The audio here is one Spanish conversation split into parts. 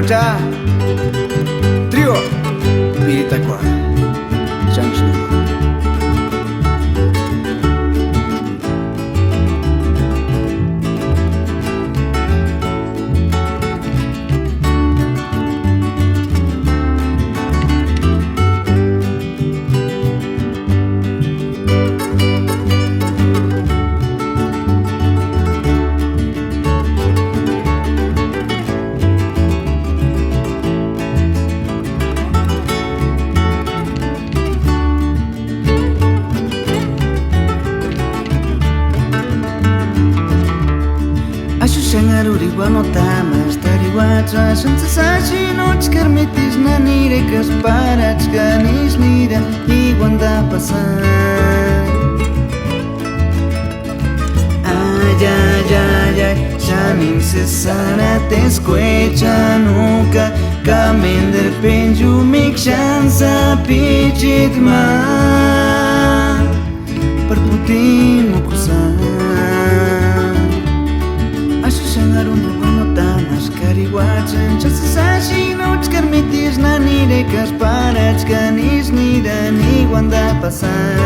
escucha. Trio Piritacoa. Chanchino. Shangaruri wanotamas tariwacha Shansasashi noches kermitis nanire Kasparach ganis nira Iguanda pasar Ay, ay, ay, ay Shanin cesara te escuecha nunca Kamender penju mik shansa pichit ma Perputin mukusan Shangarunya wanotamas kariwachan Chasasashi noches kermitis nanire Kasparach ganis nira Iguanda pasar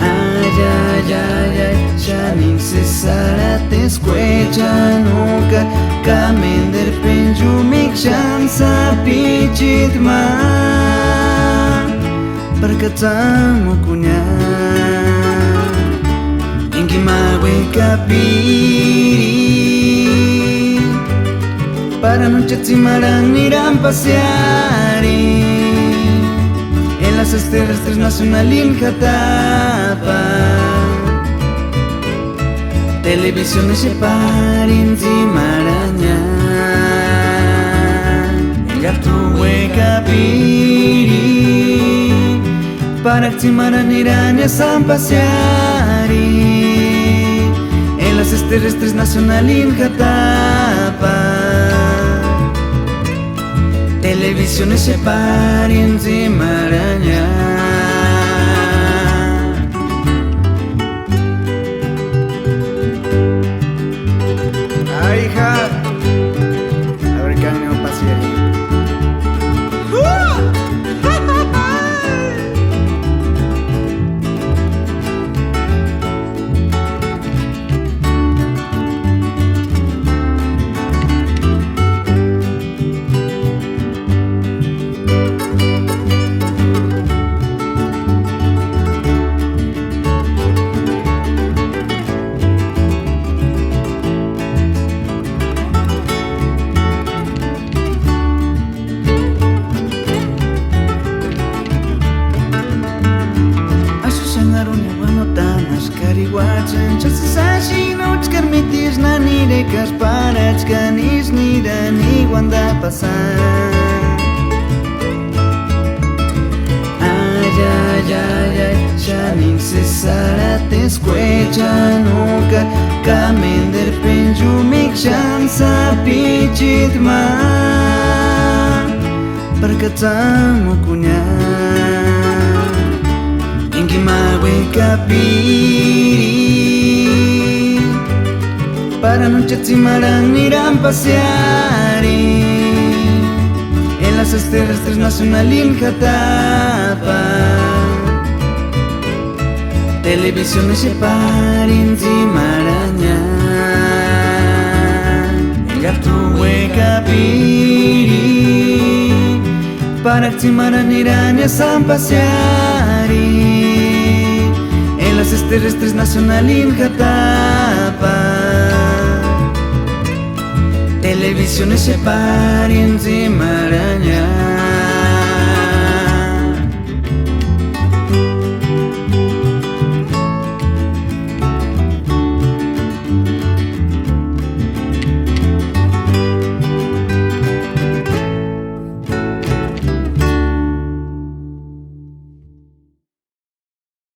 Ay, ay, ay, ay Shanin cesara te escuecha nunca Kamender penju mik shansa pichit ma Perkatamu kunya Mawe kapiri Para noche timarán irán pasear En las terrestres nacional in Jatapa Televisiones se parin timaraña Yartuwe kapiri Para timarán irán a pasear En las terrestres nacional in Jatapa Televisiones se parin timaraña Ay, hija. A ver qué año pasé ahí. Shangarunya wanotamas kariwachan Chasasashi noches kermitis nanire Kasparach ganis nira Iguanda pasar Ay, ay, ay, ay Shanin cesara te escuecha nunca Kamender penju mik shansa pichit ma Perkatamu kunya Mawe kapiri Para noche timarán irán pasear En las terrestres nacional in Jatapa Televisiones se parin timaraña Yartuwe kapiri Para timarán irán a pasear En las terrestres nacional in Jatapa Televisiones se parin timaraña